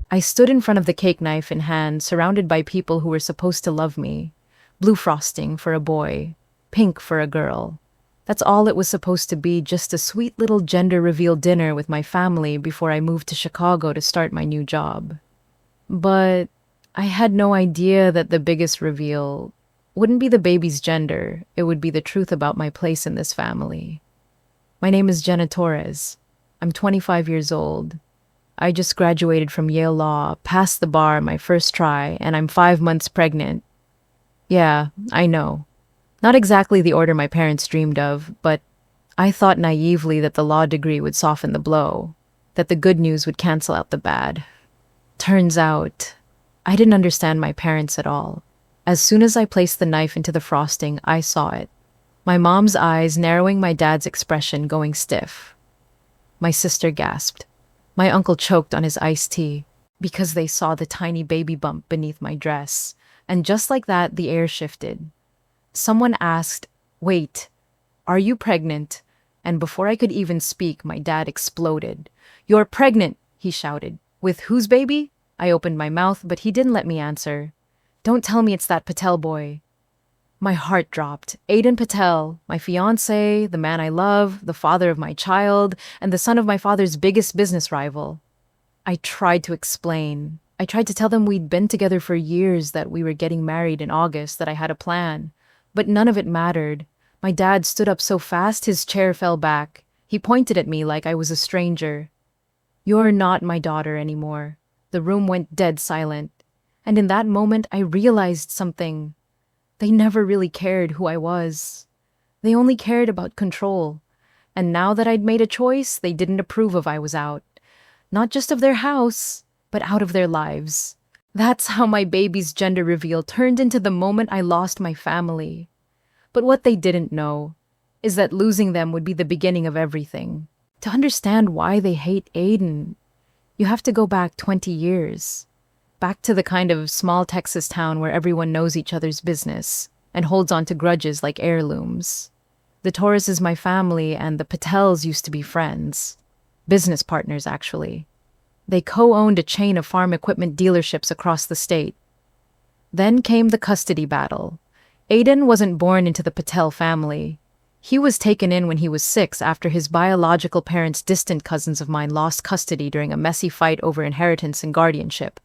I stood in front of the cake knife in hand, surrounded by people who were supposed to love me. Blue frosting for a boy, pink for a girl. That's all it was supposed to be, just a sweet little gender reveal dinner with my family before I moved to Chicago to start my new job. But I had no idea that the biggest reveal wouldn't be the baby's gender, it would be the truth about my place in this family. My name is Jenna Torres. I'm 25 years old. I just graduated from Yale Law, passed the bar my first try, and I'm 5 months pregnant. Yeah, I know. Not exactly the order my parents dreamed of, but I thought naively that the law degree would soften the blow, that the good news would cancel out the bad. Turns out, I didn't understand my parents at all. As soon as I placed the knife into the frosting, I saw it. My mom's eyes narrowing, my dad's expression going stiff. My sister gasped. My uncle choked on his iced tea because they saw the tiny baby bump beneath my dress. And just like that, the air shifted. Someone asked, "Wait, are you pregnant?" And before I could even speak, my dad exploded. "You're pregnant," he shouted. "With whose baby?" I opened my mouth, but he didn't let me answer. "Don't tell me it's that Patel boy." My heart dropped. Aiden Patel, my fiancé, the man I love, the father of my child, and the son of my father's biggest business rival. I tried to explain. I tried to tell them we'd been together for years, that we were getting married in August, that I had a plan. But none of it mattered. My dad stood up so fast his chair fell back. He pointed at me like I was a stranger. "You're not my daughter anymore." The room went dead silent. And in that moment, I realized something. They never really cared who I was. They only cared about control. And now that I'd made a choice, they didn't approve of I was out. Not just of their house, but out of their lives. That's how my baby's gender reveal turned into the moment I lost my family. But what they didn't know is that losing them would be the beginning of everything. To understand why they hate Aiden, you have to go back 20 years. Back to the kind of small Texas town where everyone knows each other's business and holds on to grudges like heirlooms. The Torres is my family, and the Patels used to be friends. Business partners, actually. They co-owned a chain of farm equipment dealerships across the state. Then came the custody battle. Aiden wasn't born into the Patel family. He was taken in when he was 6 after his biological parents' distant cousins of mine lost custody during a messy fight over inheritance and guardianship.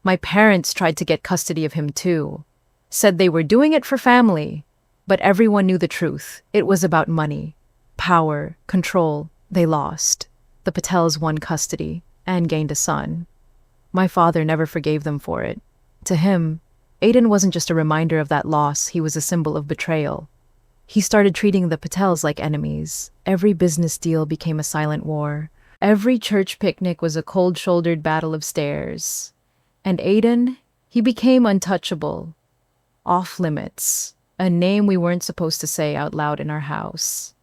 My parents tried to get custody of him too. Said they were doing it for family. But everyone knew the truth. It was about money, power, control. They lost. The Patels won custody and gained a son. My father never forgave them for it. To him, Aiden wasn't just a reminder of that loss, he was a symbol of betrayal. He started treating the Patels like enemies. Every business deal became a silent war. Every church picnic was a cold-shouldered battle of stares. And Aiden, he became untouchable. Off limits. A name we weren't supposed to say out loud in our house.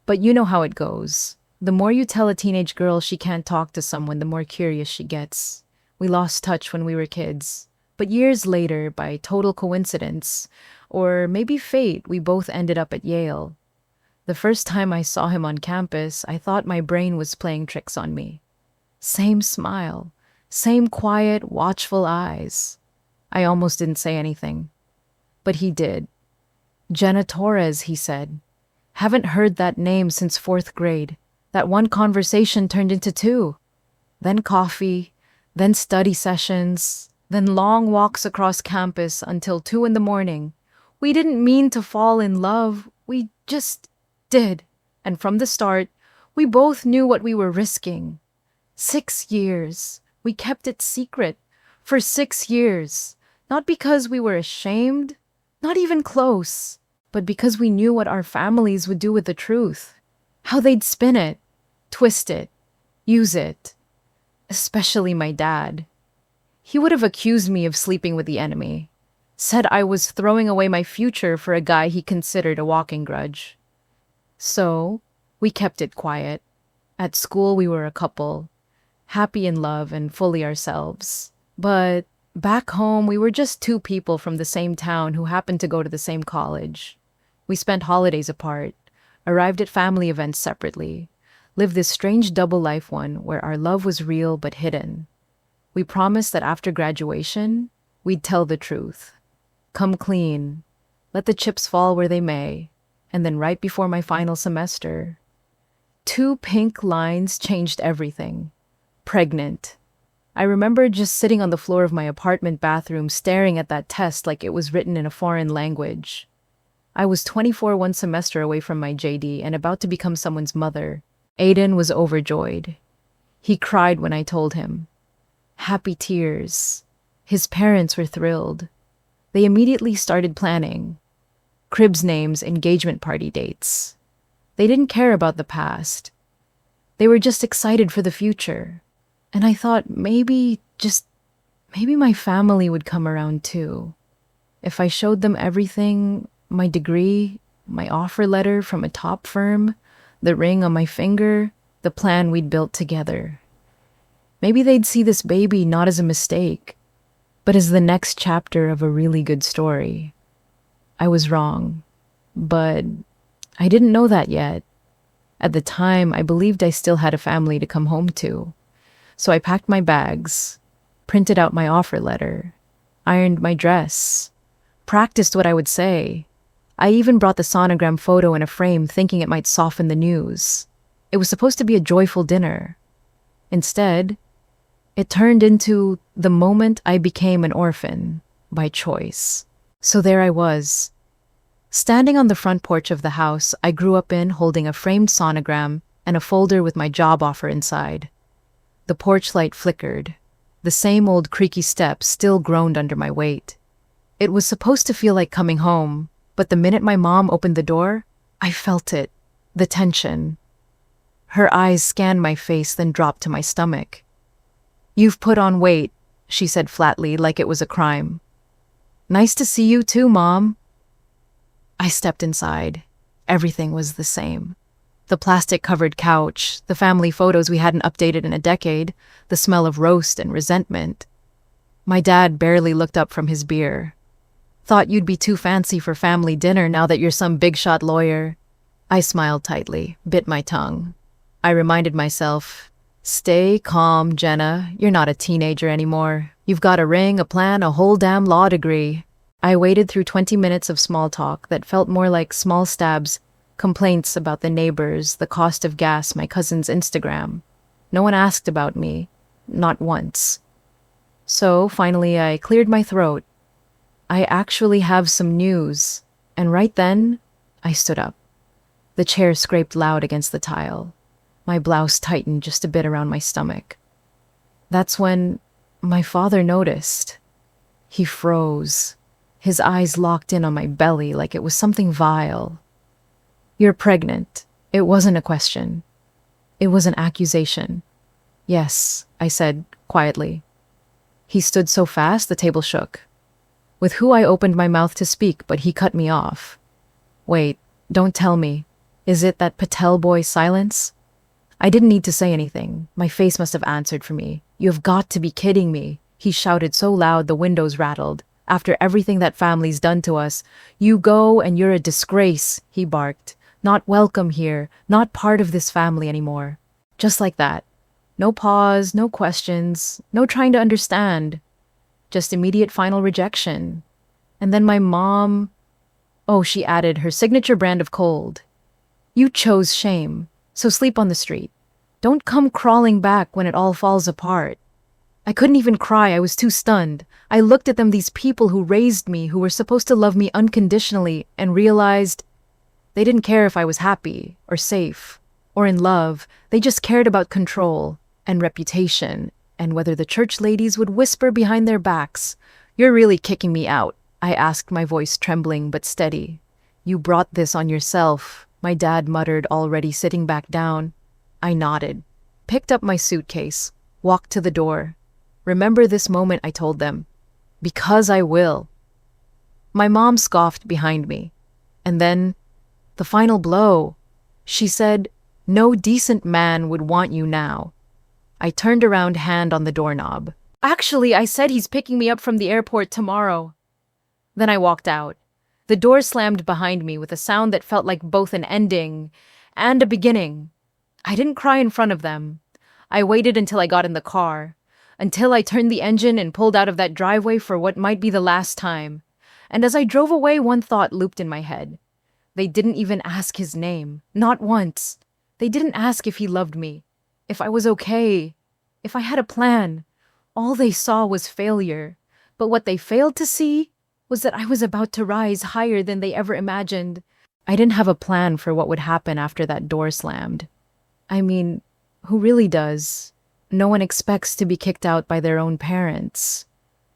But you know how it goes. The more you tell a teenage girl she can't talk to someone, the more curious she gets. We lost touch when we were kids. But years later, by total coincidence, or maybe fate, we both ended up at Yale. The first time I saw him on campus, I thought my brain was playing tricks on me. Same smile. Same quiet, watchful eyes. I almost didn't say anything. But he did. "Jenna Torres," he said. "Haven't heard that name since 4th grade. That one conversation turned into 2. Then coffee, then study sessions, then long walks across campus until 2 in the morning. We didn't mean to fall in love. We just did. And from the start, we both knew what we were risking. 6 years. We kept it secret for 6 years, not because we were ashamed, not even close, but because we knew what our families would do with the truth, how they'd spin it, twist it, use it. Especially my dad. He would have accused me of sleeping with the enemy, said I was throwing away my future for a guy he considered a walking grudge. So, we kept it quiet. At school, we were a couple. Happy in love and fully ourselves. But back home, we were just 2 people from the same town who happened to go to the same college. We spent holidays apart, arrived at family events separately, lived this strange double life one where our love was real but hidden. We promised that after graduation, we'd tell the truth. Come clean, let the chips fall where they may, and then right before my final semester, 2 pink lines changed everything. Pregnant. I remember just sitting on the floor of my apartment bathroom staring at that test like it was written in a foreign language. I was 24 one semester away from my JD and about to become someone's mother. Aiden was overjoyed. He cried when I told him. Happy tears. His parents were thrilled. They immediately started planning. Cribs names, engagement party dates. They didn't care about the past. They were just excited for the future. And I thought maybe my family would come around too. If I showed them everything, my degree, my offer letter from a top firm, the ring on my finger, the plan we'd built together. Maybe they'd see this baby not as a mistake, but as the next chapter of a really good story. I was wrong, but I didn't know that yet. At the time, I believed I still had a family to come home to. So I packed my bags, printed out my offer letter, ironed my dress, practiced what I would say. I even brought the sonogram photo in a frame thinking it might soften the news. It was supposed to be a joyful dinner. Instead, it turned into the moment I became an orphan, by choice. So there I was. Standing on the front porch of the house I grew up in holding a framed sonogram and a folder with my job offer inside. The porch light flickered. The same old creaky steps still groaned under my weight. It was supposed to feel like coming home, but the minute my mom opened the door, I felt it, the tension. Her eyes scanned my face, then dropped to my stomach. You've put on weight, she said flatly, like it was a crime. Nice to see you too, Mom. I stepped inside. Everything was the same. The plastic-covered couch, the family photos we hadn't updated in a decade, the smell of roast and resentment. My dad barely looked up from his beer. Thought you'd be too fancy for family dinner now that you're some big-shot lawyer. I smiled tightly, bit my tongue. I reminded myself, stay calm, Jenna. You're not a teenager anymore. You've got a ring, a plan, a whole damn law degree. I waited through 20 minutes of small talk that felt more like small stabs, complaints about the neighbors, the cost of gas, my cousin's Instagram. No one asked about me, not once. So finally I cleared my throat. I actually have some news, and right then, I stood up. The chair scraped loud against the tile. My blouse tightened just a bit around my stomach. That's when my father noticed. He froze. His eyes locked in on my belly like it was something vile. You're pregnant. It wasn't a question. It was an accusation. Yes, I said quietly. He stood so fast the table shook. With who I opened my mouth to speak, but he cut me off. Wait, don't tell me. Is it that Patel boy silence? I didn't need to say anything. My face must have answered for me. You have got to be kidding me. He shouted so loud the windows rattled. After everything that family's done to us, you go and you're a disgrace, he barked. Not welcome here, not part of this family anymore. Just like that. No pause, no questions, no trying to understand. Just immediate final rejection. And then my mom... Oh, she added her signature brand of cold. You chose shame, so sleep on the street. Don't come crawling back when it all falls apart. I couldn't even cry, I was too stunned. I looked at them, these people who raised me, who were supposed to love me unconditionally, and realized they didn't care if I was happy, or safe, or in love. They just cared about control, and reputation, and whether the church ladies would whisper behind their backs. You're really kicking me out, I asked, my voice trembling but steady. You brought this on yourself, my dad muttered, already sitting back down. I nodded, picked up my suitcase, walked to the door. Remember this moment, I told them. Because I will. My mom scoffed behind me. And then, the final blow. She said, no decent man would want you now. I turned around, hand on the doorknob. Actually, I said he's picking me up from the airport tomorrow. Then I walked out. The door slammed behind me with a sound that felt like both an ending and a beginning. I didn't cry in front of them. I waited until I got in the car. until I turned the engine and pulled out of that driveway for what might be the last time. And as I drove away, one thought looped in my head. They didn't even ask his name. Not once. They didn't ask if he loved me, if I was okay, if I had a plan. All they saw was failure. But what they failed to see was that I was about to rise higher than they ever imagined. I didn't have a plan for what would happen after that door slammed. I mean, who really does? No one expects to be kicked out by their own parents.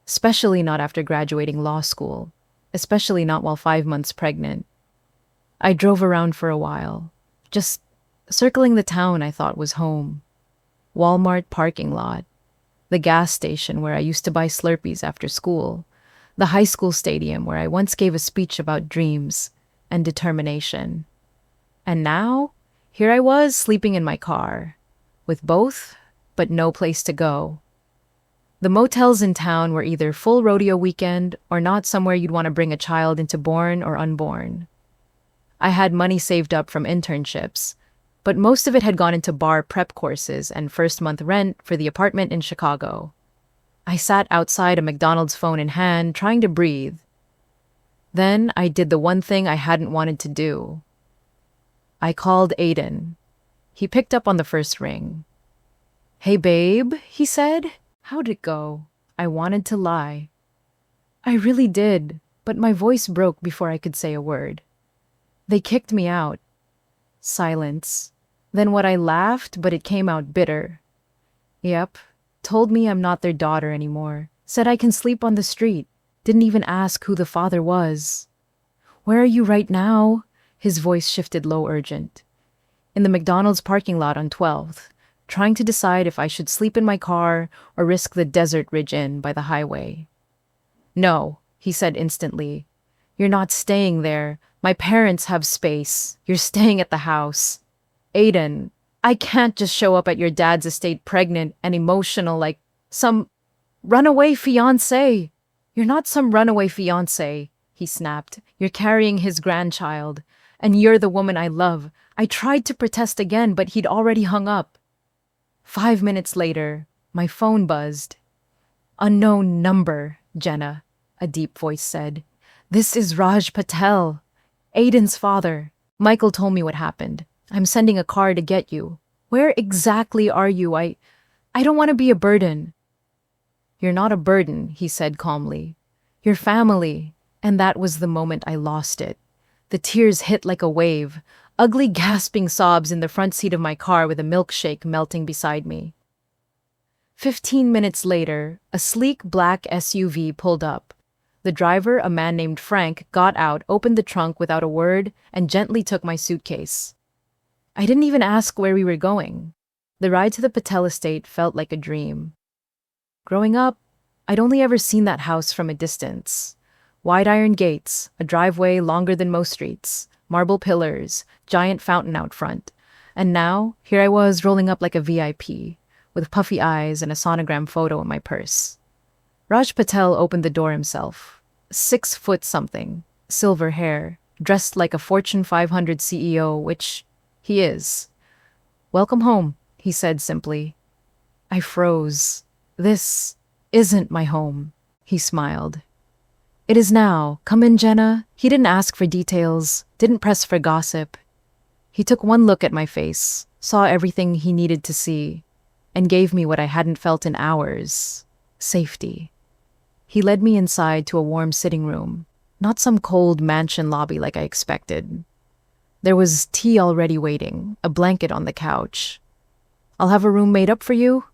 Especially not after graduating law school. Especially not while 5 months pregnant. I drove around for a while, just circling the town I thought was home. Walmart parking lot, the gas station where I used to buy Slurpees after school, the high school stadium where I once gave a speech about dreams and determination. And now, here I was sleeping in my car, with both, but no place to go. The motels in town were either full rodeo weekend or not somewhere you'd want to bring a child into born or unborn. I had money saved up from internships, but most of it had gone into bar prep courses and first-month rent for the apartment in Chicago. I sat outside a McDonald's, phone in hand, trying to breathe. Then I did the one thing I hadn't wanted to do. I called Aiden. He picked up on the first ring. "Hey, babe," he said. "How'd it go?" I wanted to lie. I really did, but my voice broke before I could say a word. They kicked me out. Silence. Then what I laughed, but it came out bitter. Yep, told me I'm not their daughter anymore. Said I can sleep on the street. Didn't even ask who the father was. "Where are you right now?" His voice shifted low, urgent. "In the McDonald's parking lot on 12th, trying to decide if I should sleep in my car or risk the Desert Ridge Inn by the highway." "No," he said instantly. "You're not staying there. My parents have space. You're staying at the house." "Aiden, I can't just show up at your dad's estate pregnant and emotional like some runaway fiancé." "You're not some runaway fiancé," he snapped. "You're carrying his grandchild. And you're the woman I love." I tried to protest again, but he'd already hung up. 5 minutes later, my phone buzzed. "Unknown number, Jenna," a deep voice said. "This is Raj Patel, Aiden's father. Michael told me what happened. I'm sending a car to get you. Where exactly are you? I don't want to be a burden." "You're not a burden," he said calmly. "You're family." And that was the moment I lost it. The tears hit like a wave, ugly gasping sobs in the front seat of my car with a milkshake melting beside me. 15 minutes later, a sleek black SUV pulled up. The driver, a man named Frank, got out, opened the trunk without a word, and gently took my suitcase. I didn't even ask where we were going. The ride to the Patel estate felt like a dream. Growing up, I'd only ever seen that house from a distance. Wide iron gates, a driveway longer than most streets, marble pillars, giant fountain out front. And now, here I was rolling up like a VIP, with puffy eyes and a sonogram photo in my purse. Raj Patel opened the door himself. 6 foot something, silver hair, dressed like a Fortune 500 CEO, which he is. "Welcome home," he said simply. I froze. "This isn't my home," he smiled. "It is now. Come in, Jenna." He didn't ask for details, didn't press for gossip. He took one look at my face, saw everything he needed to see, and gave me what I hadn't felt in hours: safety. He led me inside to a warm sitting room, not some cold mansion lobby like I expected. There was tea already waiting, a blanket on the couch. "I'll have a room made up for you."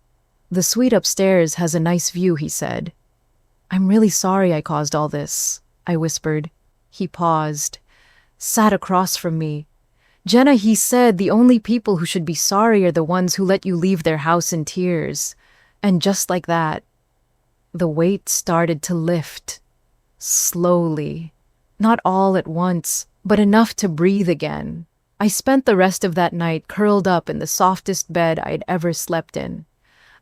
"The suite upstairs has a nice view," he said. "I'm really sorry I caused all this," I whispered. He paused, sat across from me. "Jenna," he said, "the only people who should be sorry are the ones who let you leave their house in tears." And just like that, the weight started to lift. Slowly. Not all at once, but enough to breathe again. I spent the rest of that night curled up in the softest bed I'd ever slept in.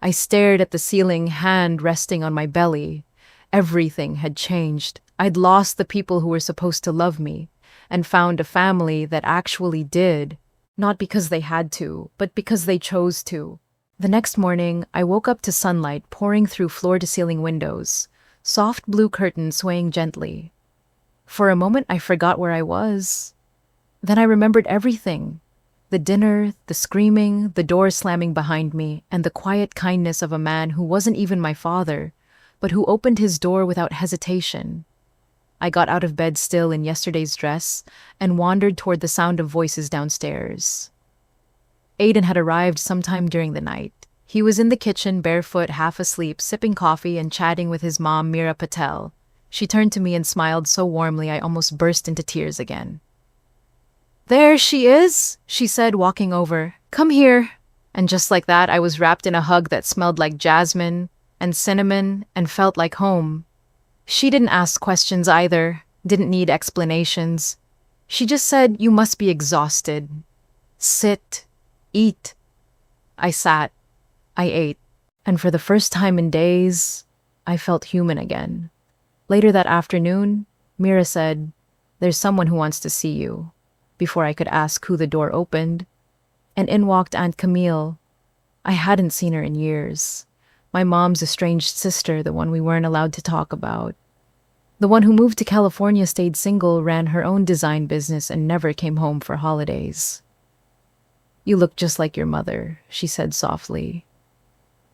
I stared at the ceiling, hand resting on my belly. Everything had changed. I'd lost the people who were supposed to love me, and found a family that actually did. Not because they had to, but because they chose to. The next morning, I woke up to sunlight pouring through floor-to-ceiling windows, soft blue curtains swaying gently. For a moment, I forgot where I was. Then I remembered everything. The dinner, the screaming, the door slamming behind me, and the quiet kindness of a man who wasn't even my father, but who opened his door without hesitation. I got out of bed still in yesterday's dress and wandered toward the sound of voices downstairs. Aiden had arrived sometime during the night. He was in the kitchen, barefoot, half asleep, sipping coffee and chatting with his mom, Mira Patel. She turned to me and smiled so warmly I almost burst into tears again. "There she is," she said, walking over. "Come here." And just like that, I was wrapped in a hug that smelled like jasmine and cinnamon and felt like home. She didn't ask questions either, didn't need explanations. She just said, "You must be exhausted. Sit, eat." I sat, I ate, and for the first time in days, I felt human again. Later that afternoon, Mira said, "There's someone who wants to see you." Before I could ask who, the door opened, and in walked Aunt Camille. I hadn't seen her in years. My mom's estranged sister, the one we weren't allowed to talk about. The one who moved to California, stayed single, ran her own design business, and never came home for holidays. "You look just like your mother," she said softly.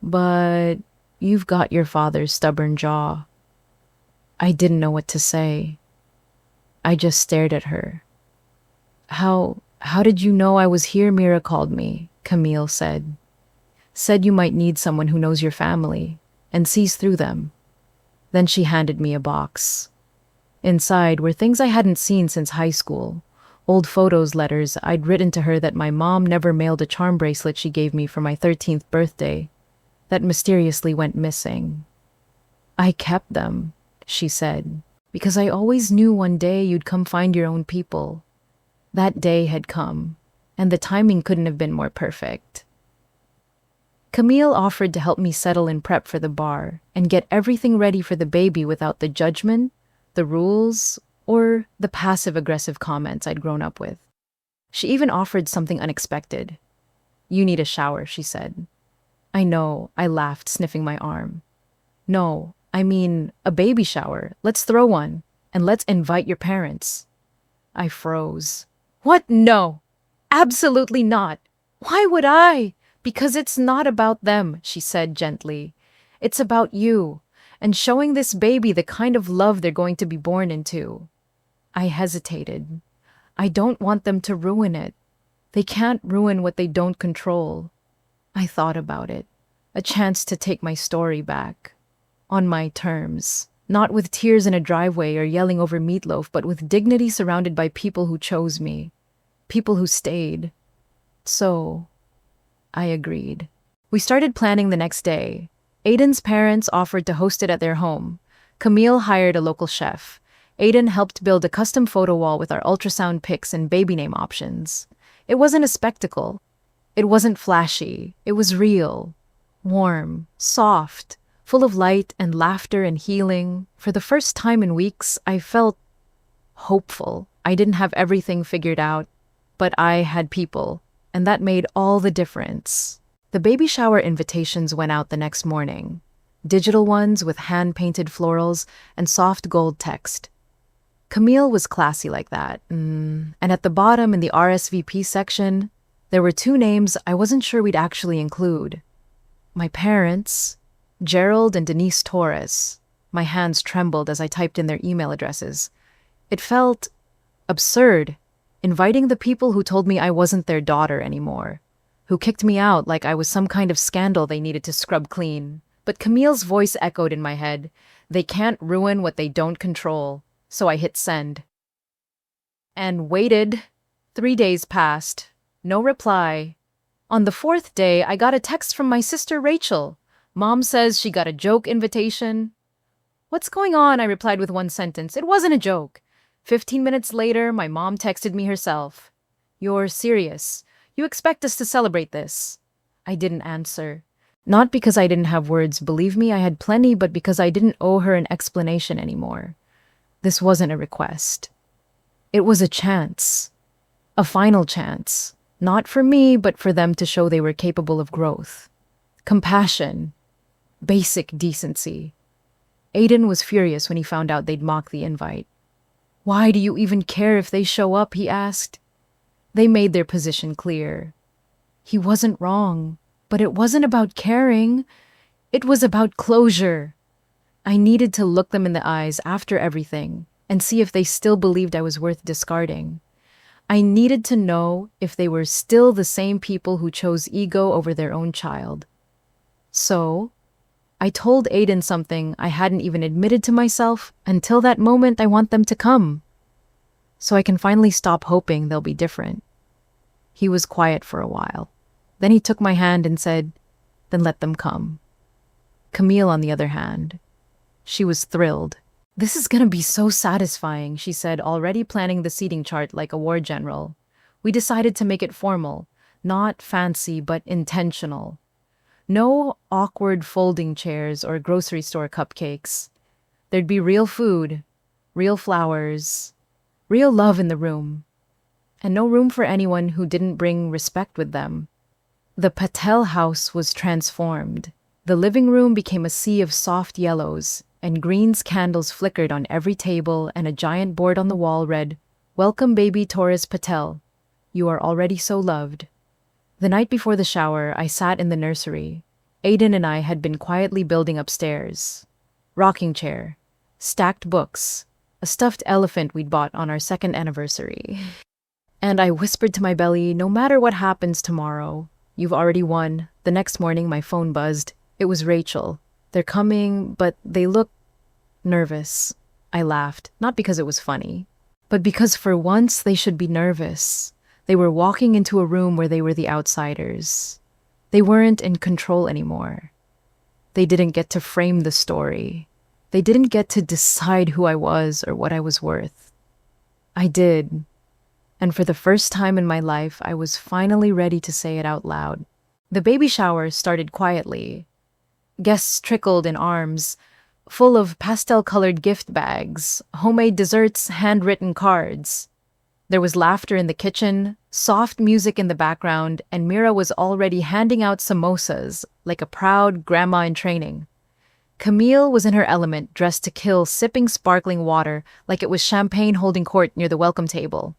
"But you've got your father's stubborn jaw." I didn't know what to say. I just stared at her. How did you know I was here?" Mira called me, Camille said. "Said you might need someone who knows your family and sees through them." Then she handed me a box. Inside were things I hadn't seen since high school. Old photos, letters I'd written to her that my mom never mailed, a charm bracelet she gave me for my 13th birthday that mysteriously went missing. "I kept them," she said, "because I always knew one day you'd come find your own people." That day had come, and the timing couldn't have been more perfect. Camille offered to help me settle and prep for the bar and get everything ready for the baby without the judgment, the rules, or the passive-aggressive comments I'd grown up with. She even offered something unexpected. "You need a shower," she said. "I know," I laughed, sniffing my arm. "No, I mean a baby shower. Let's throw one, and let's invite your parents." I froze. "What? No, absolutely not. Why would I?" "Because it's not about them," she said gently. "It's about you, and showing this baby the kind of love they're going to be born into." I hesitated. "I don't want them to ruin it. They can't ruin what they don't control." I thought about it. A chance to take my story back. On my terms. Not with tears in a driveway or yelling over meatloaf, but with dignity, surrounded by people who chose me. People who stayed. So I agreed. We started planning the next day. Aiden's parents offered to host it at their home. Camille hired a local chef. Aiden helped build a custom photo wall with our ultrasound pics and baby name options. It wasn't a spectacle. It wasn't flashy. It was real. Warm. Soft. Full of light and laughter and healing. For the first time in weeks, I felt hopeful. I didn't have everything figured out, but I had people. And that made all the difference. The baby shower invitations went out the next morning. Digital ones with hand-painted florals and soft gold text. Camille was classy like that. And at the bottom in the RSVP section, there were 2 names I wasn't sure we'd actually include. My parents, Gerald and Denise Torres. My hands trembled as I typed in their email addresses. It felt absurd. Inviting the people who told me I wasn't their daughter anymore, who kicked me out like I was some kind of scandal they needed to scrub clean. But Camille's voice echoed in my head. They can't ruin what they don't control. So I hit send. And waited. 3 days passed. No reply. On the 4th day, I got a text from my sister Rachel. "Mom says she got a joke invitation." "What's going on?" I replied with one sentence. It wasn't a joke. 15 minutes later, my mom texted me herself. "You're serious. You expect us to celebrate this?" I didn't answer. Not because I didn't have words, believe me, I had plenty, but because I didn't owe her an explanation anymore. This wasn't a request. It was a chance. A final chance. Not for me, but for them to show they were capable of growth. Compassion. Basic decency. Aiden was furious when he found out they'd mocked the invite. Why do you even care if they show up? He asked. They made their position clear. He wasn't wrong, but it wasn't about caring. It was about closure. I needed to look them in the eyes after everything and see if they still believed I was worth discarding. I needed to know if they were still the same people who chose ego over their own child. So, I told Aiden something I hadn't even admitted to myself until that moment. I want them to come, so I can finally stop hoping they'll be different. He was quiet for a while. Then he took my hand and said, "Then let them come." Camille, on the other hand, she was thrilled. "This is gonna be so satisfying," she said, already planning the seating chart like a war general. We decided to make it formal, not fancy but intentional. No awkward folding chairs or grocery store cupcakes. There'd be real food, real flowers, real love in the room, and no room for anyone who didn't bring respect with them. The Patel house was transformed. The living room became a sea of soft yellows, and Green's candles flickered on every table, and a giant board on the wall read, "Welcome baby Taurus Patel. You are already so loved." The night before the shower, I sat in the nursery. Aiden and I had been quietly building upstairs. Rocking chair, stacked books, a stuffed elephant we'd bought on our second anniversary. And I whispered to my belly, "No matter what happens tomorrow, you've already won." The next morning, my phone buzzed. It was Rachel. "They're coming, but they look nervous." I laughed, not because it was funny, but because for once they should be nervous. They were walking into a room where they were the outsiders. They weren't in control anymore. They didn't get to frame the story. They didn't get to decide who I was or what I was worth. I did. And for the first time in my life, I was finally ready to say it out loud. The baby shower started quietly. Guests trickled in arms, full of pastel-colored gift bags, homemade desserts, handwritten cards. There was laughter in the kitchen, soft music in the background, and Mira was already handing out samosas like a proud grandma in training. Camille was in her element, dressed to kill, sipping sparkling water like it was champagne holding court near the welcome table.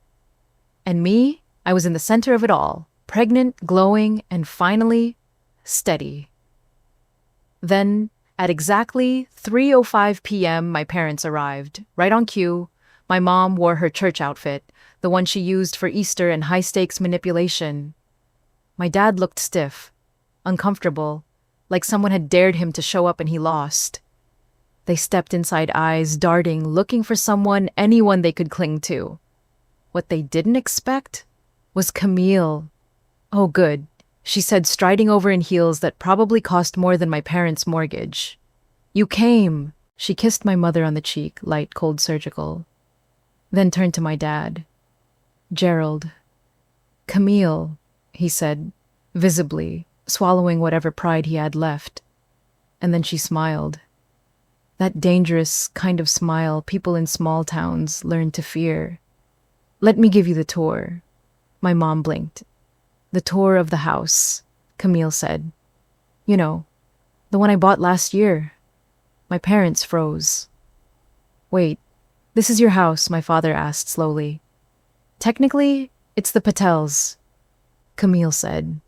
And me, I was in the center of it all, pregnant, glowing, and finally, steady. Then, at exactly 3:05 p.m., my parents arrived, right on cue. My mom wore her church outfit, the one she used for Easter and high-stakes manipulation. My dad looked stiff, uncomfortable, like someone had dared him to show up and he lost. They stepped inside, eyes darting, looking for someone, anyone they could cling to. What they didn't expect was Camille. "Oh, good," she said, striding over in heels that probably cost more than my parents' mortgage. "You came." She kissed my mother on the cheek, light, cold, surgical. Then turned to my dad. "Gerald." "Camille," he said, visibly, swallowing whatever pride he had left. And then she smiled. That dangerous kind of smile people in small towns learn to fear. "Let me give you the tour." My mom blinked. "The tour of the house," Camille said. "You know, the one I bought last year." My parents froze. "Wait, this is your house?" my father asked slowly. "Technically, it's the Patels," Camille said.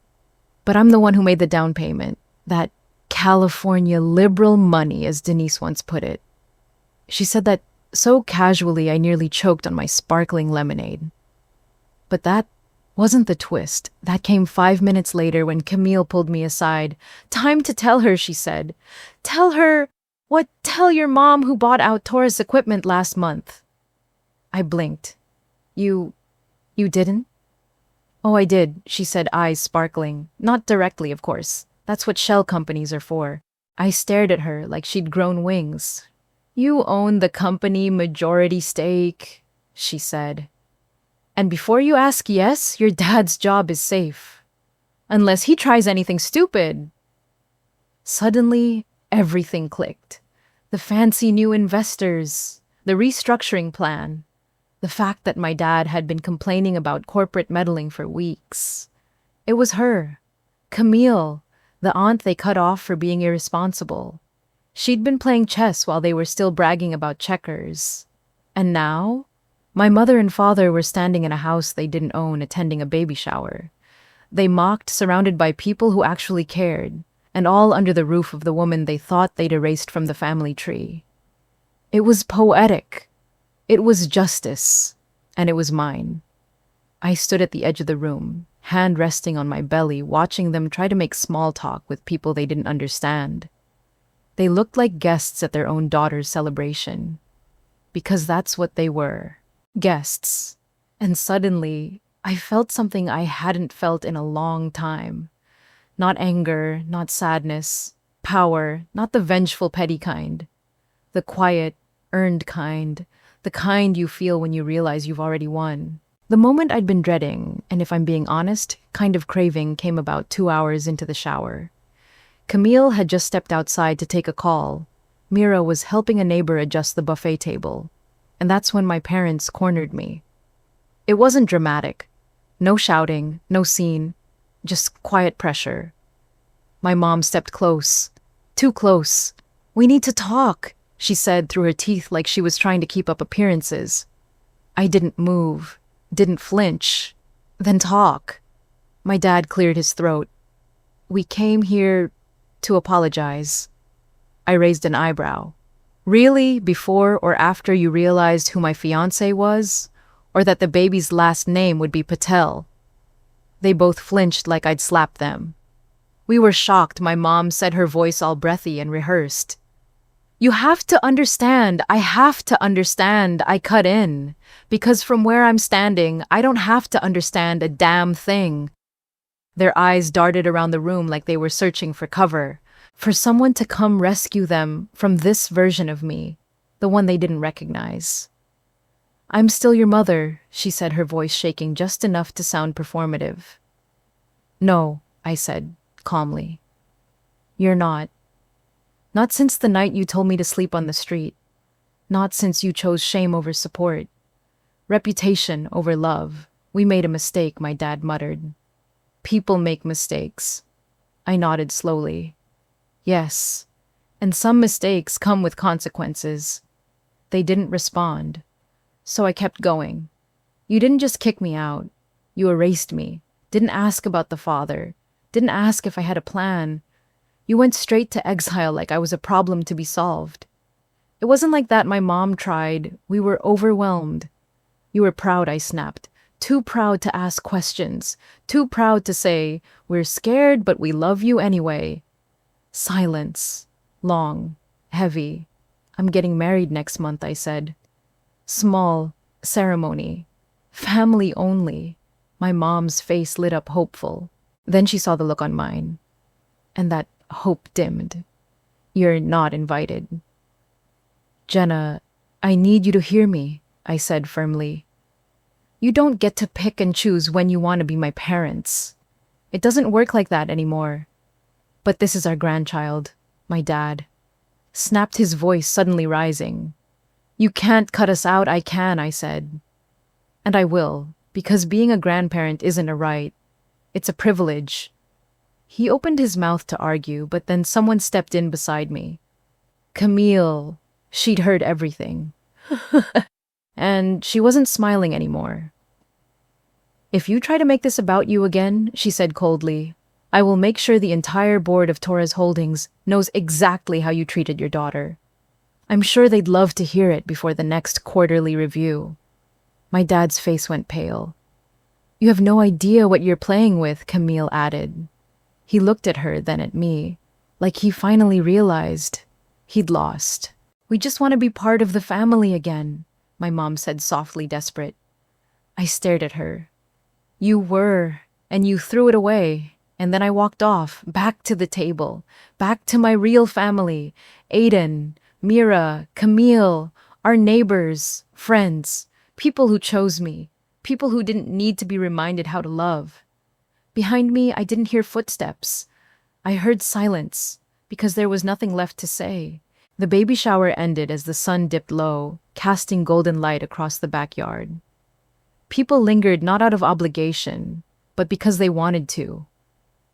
"But I'm the one who made the down payment. That California liberal money, as Denise once put it." She said that so casually I nearly choked on my sparkling lemonade. But that wasn't the twist. That came 5 minutes later when Camille pulled me aside. "Time to tell her," she said. "Tell her what? Tell your mom who bought out Taurus equipment last month." I blinked. You didn't?" "Oh, I did," she said, eyes sparkling. Not directly, of course. That's what shell companies are for. I stared at her like she'd grown wings. "You own the company majority stake," she said. "And before you ask, yes, your dad's job is safe. Unless he tries anything stupid." Suddenly, everything clicked. The fancy new investors, the restructuring plan, the fact that my dad had been complaining about corporate meddling for weeks. It was her, Camille, The aunt they cut off for being irresponsible. She'd been playing chess while they were still bragging about checkers. And now, my mother and father were standing in a house they didn't own attending a baby shower. They mocked, surrounded by people who actually cared, and all under the roof of the woman they thought they'd erased from the family tree. It was poetic. It was justice. And it was mine. I stood at the edge of the room, hand resting on my belly, watching them try to make small talk with people they didn't understand. They looked like guests at their own daughter's celebration. Because that's what they were. Guests. And suddenly, I felt something I hadn't felt in a long time. Not anger, not sadness. Power, not the vengeful, petty kind. The quiet, earned kind. The kind you feel when you realize you've already won. The moment I'd been dreading, and if I'm being honest, kind of craving, came about 2 hours into the shower. Camille had just stepped outside to take a call. Mira was helping a neighbor adjust the buffet table. And that's when my parents cornered me. It wasn't dramatic. No shouting, no scene, just quiet pressure. My mom stepped close. Too close. "We need to talk," she said through her teeth like she was trying to keep up appearances. I didn't move, didn't flinch. "Then talk." My dad cleared his throat. "We came here to apologize." I raised an eyebrow. "Really? Before or after you realized who my fiancé was? Or that the baby's last name would be Patel?" They both flinched like I'd slapped them. "We were shocked," my mom said, her voice all breathy and rehearsed. "You have to understand, I have to understand," I cut in. "Because from where I'm standing, I don't have to understand a damn thing." Their eyes darted around the room like they were searching for cover, for someone to come rescue them from this version of me, the one they didn't recognize. "I'm still your mother," she said, her voice shaking just enough to sound performative. "No," I said, calmly. "You're not. Not since the night you told me to sleep on the street. Not since you chose shame over support. Reputation over love. We made a mistake," my dad muttered. "People make mistakes." I nodded slowly. "Yes, and some mistakes come with consequences." They didn't respond. So I kept going. "You didn't just kick me out. You erased me. Didn't ask about the father. Didn't ask if I had a plan. You went straight to exile like I was a problem to be solved. It wasn't like that. My mom tried. We were overwhelmed." "You were proud," I snapped. "Too proud to ask questions. Too proud to say, 'We're scared, but we love you anyway.'" Silence. Long. Heavy. "I'm getting married next month," I said. "Small. Ceremony. Family only." My mom's face lit up hopeful. Then she saw the look on mine. And that hope dimmed. "You're not invited." "Jenna, I need you to hear me," I said firmly. "You don't get to pick and choose when you want to be my parents. It doesn't work like that anymore." "But this is our grandchild," my dad snapped, his voice suddenly rising. "You can't cut us out." "I can," I said. "And I will, because being a grandparent isn't a right. It's a privilege." He opened his mouth to argue, but then someone stepped in beside me. Camille. She'd heard everything. And she wasn't smiling anymore. "If you try to make this about you again," she said coldly, "I will make sure the entire board of Torres Holdings knows exactly how you treated your daughter. I'm sure they'd love to hear it before the next quarterly review." My dad's face went pale. "You have no idea what you're playing with," Camille added. He looked at her, then at me, like he finally realized he'd lost. "We just want to be part of the family again," my mom said softly, desperate. I stared at her. "You were, and you threw it away." And then I walked off, back to the table, back to my real family. Aiden, Mira, Camille, our neighbors, friends, people who chose me, people who didn't need to be reminded how to love. Behind me, I didn't hear footsteps. I heard silence, because there was nothing left to say. The baby shower ended as the sun dipped low, casting golden light across the backyard. People lingered not out of obligation, but because they wanted to.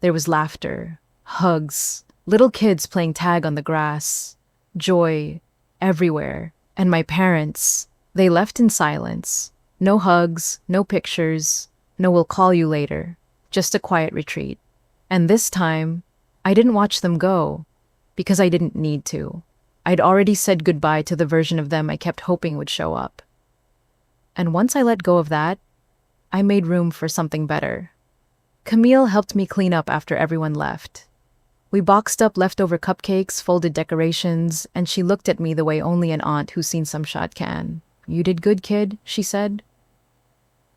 There was laughter, Hugs, little kids playing tag on the grass, joy everywhere. And my parents, they left in silence. No hugs, no pictures, no we'll call you later. Just a quiet retreat. And this time, I didn't watch them go because I didn't need to. I'd already said goodbye to the version of them I kept hoping would show up. And once I let go of that, I made room for something better. Camille helped me clean up after everyone left. We boxed up leftover cupcakes, folded decorations, and she looked at me the way only an aunt who's seen some shot can. "You did good, kid," she said.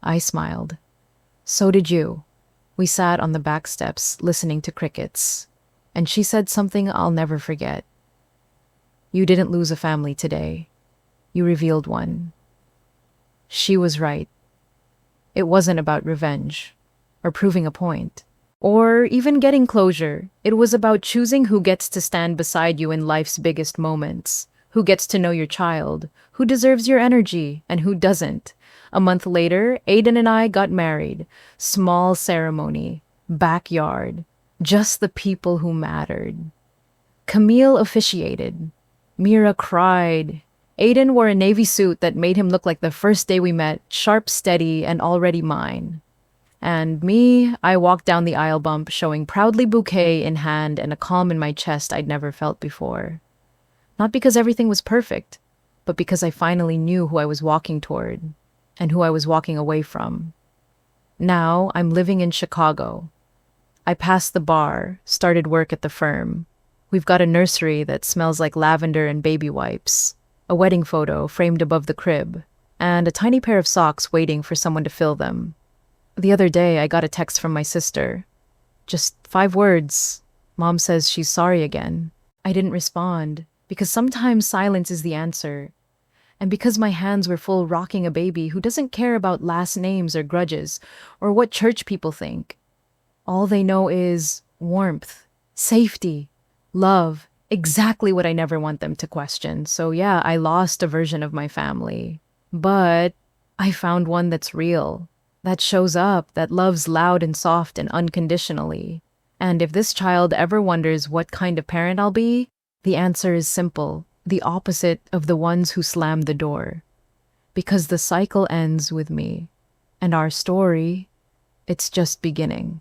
I smiled. "So did you." We sat on the back steps, listening to crickets. And she said something I'll never forget. "You didn't lose a family today. You revealed one." She was right. It wasn't about revenge, or proving a point, or even getting closure. It was about choosing who gets to stand beside you in life's biggest moments, who gets to know your child, who deserves your energy, and who doesn't. A month later, Aiden and I got married. Small ceremony, backyard, just the people who mattered. Camille officiated. Mira cried. Aiden wore a navy suit that made him look like the first day we met, sharp, steady, and already mine. And me, I walked down the aisle bump, showing proudly bouquet in hand and a calm in my chest I'd never felt before. Not because everything was perfect, but because I finally knew who I was walking toward and who I was walking away from. Now I'm living in Chicago. I passed the bar, started work at the firm. We've got a nursery that smells like lavender and baby wipes, a wedding photo framed above the crib, and a tiny pair of socks waiting for someone to fill them. The other day, I got a text from my sister. Just 5 words. Mom says she's sorry again. I didn't respond, because sometimes silence is the answer. And because my hands were full rocking a baby who doesn't care about last names or grudges, or what church people think. All they know is warmth, safety, love, exactly what I never want them to question. So yeah, I lost a version of my family. But I found one that's real, that shows up, that loves loud and soft and unconditionally. And if this child ever wonders what kind of parent I'll be, the answer is simple, the opposite of the ones who slammed the door. Because the cycle ends with me. And our story, it's just beginning.